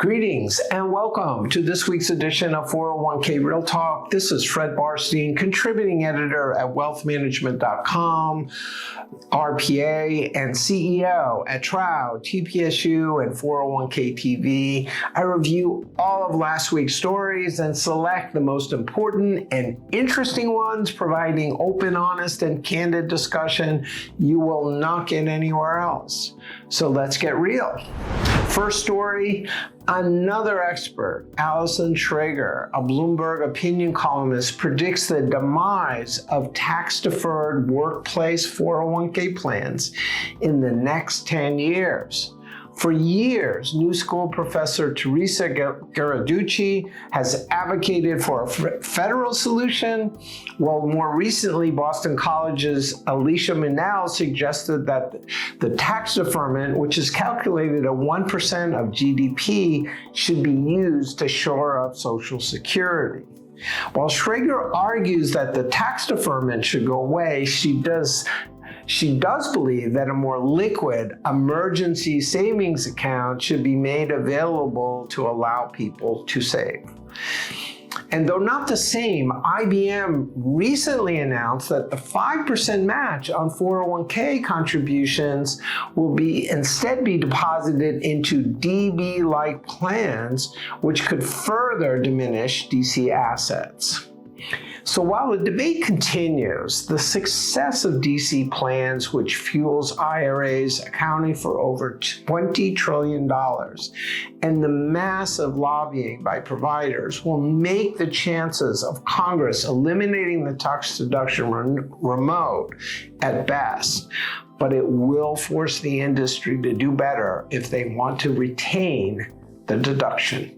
Greetings and welcome to this week's edition of 401k Real Talk. This is Fred Barstein, contributing editor at wealthmanagement.com, RPA, and CEO at Trout, TPSU, and 401k TV. I review all of last week's stories and select the most important and interesting ones, providing open, honest, and candid discussion you will not get anywhere else. So let's get real. First story, another expert, Allison Schrager, a Bloomberg opinion columnist, predicts the demise of tax-deferred workplace 401k plans in the next 10 years. For years, New School professor Teresa Garaducci has advocated for a federal solution, while more recently, Boston College's Alicia Minnell suggested that the tax deferment, which is calculated at 1% of GDP, should be used to shore up Social Security. While Schrager argues that the tax deferment should go away, she does believe that a more liquid emergency savings account should be made available to allow people to save. And though not the same, IBM recently announced that the 5% match on 401k contributions will instead be deposited into DB-like plans, which could further diminish DC assets. So while the debate continues, the success of DC plans, which fuels IRAs accounting for over $20 trillion, and the massive lobbying by providers will make the chances of Congress eliminating the tax deduction remote at best. But it will force the industry to do better if they want to retain the deduction.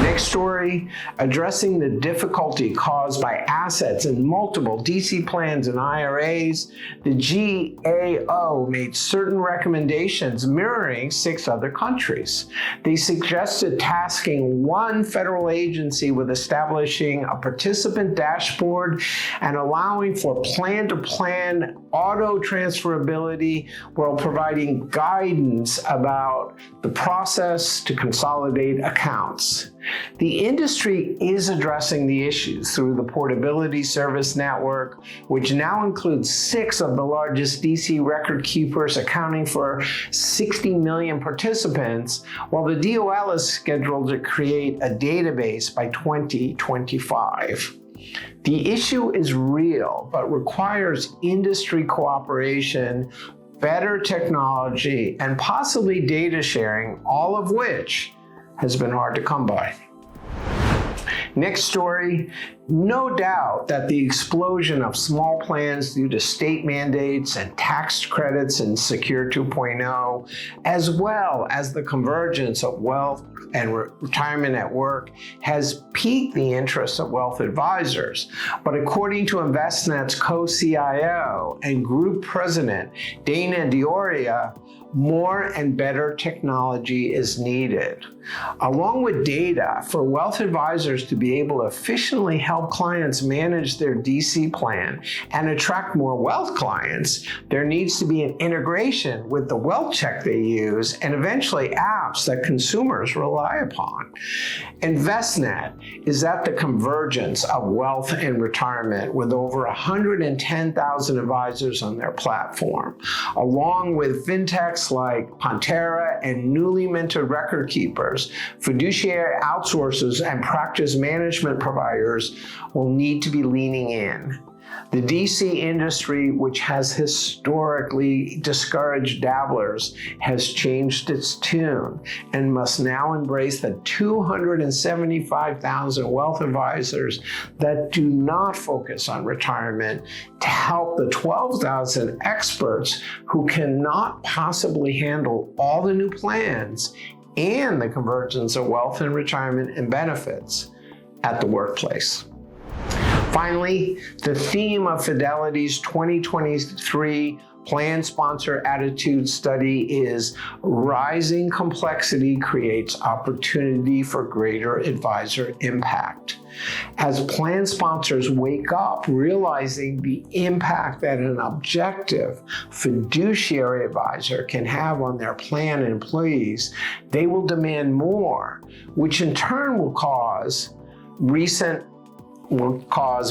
Next story, addressing the difficulty caused by assets in multiple DC plans and IRAs, the GAO made certain recommendations mirroring 6 other countries. They suggested tasking one federal agency with establishing a participant dashboard and allowing for plan-to-plan auto transferability while providing guidance about the process to consolidate accounts. The industry is addressing the issues through the Portability Service Network, which now includes 6 of the largest DC record keepers, accounting for 60 million participants, while the DOL is scheduled to create a database by 2025. The issue is real, but requires industry cooperation, better technology, and possibly data sharing, all of which has been hard to come by. Next story, no doubt that the explosion of small plans due to state mandates and tax credits in Secure 2.0, as well as the convergence of wealth and retirement at work, has piqued the interest of wealth advisors. But according to Envestnet's co-CIO and group president, Dana Dioria, more and better technology is needed, along with data for wealth advisors to be able to efficiently help clients manage their DC plan and attract more wealth clients. There needs to be an integration with the wealth check they use and eventually apps that consumers rely upon. Envestnet is at the convergence of wealth and retirement with over 110,000 advisors on their platform, along with fintechs like Pantera and newly minted record keepers. Fiduciary outsourcers and practice management providers will need to be leaning in. The DC industry, which has historically discouraged dabblers, has changed its tune and must now embrace the 275,000 wealth advisors that do not focus on retirement to help the 12,000 experts who cannot possibly handle all the new plans and the convergence of wealth and retirement and benefits at the workplace. Finally, the theme of Fidelity's 2023 Plan Sponsor Attitude Study is Rising Complexity Creates Opportunity for Greater Advisor Impact. As plan sponsors wake up, realizing the impact that an objective fiduciary advisor can have on their plan employees, they will demand more, which in turn will cause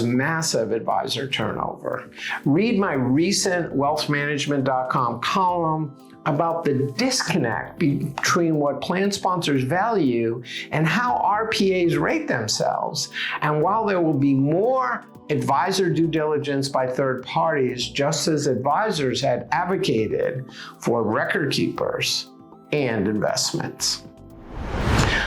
massive advisor turnover. Read my recent wealthmanagement.com column about the disconnect between what plan sponsors value and how RPAs rate themselves. And while there will be more advisor due diligence by third parties, just as advisors had advocated for record keepers and investments.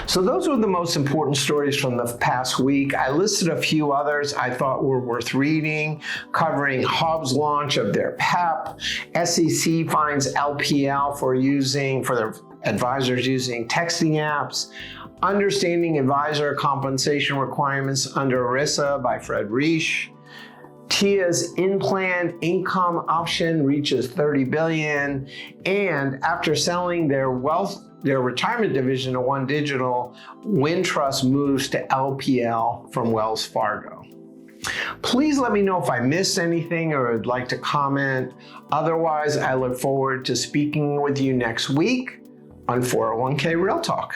So those were the most important stories from the past week. I listed a few others I thought were worth reading, covering Hub's launch of their PEP, SEC finds LPL for their advisors using texting apps, Understanding Advisor Compensation Requirements under ERISA by Fred Barstein, TIA's in-plan income option reaches $30 billion, and after selling their retirement division to One Digital, Wintrust moves to LPL from Wells Fargo. Please let me know if I missed anything or would like to comment. Otherwise, I look forward to speaking with you next week on 401k Real Talk.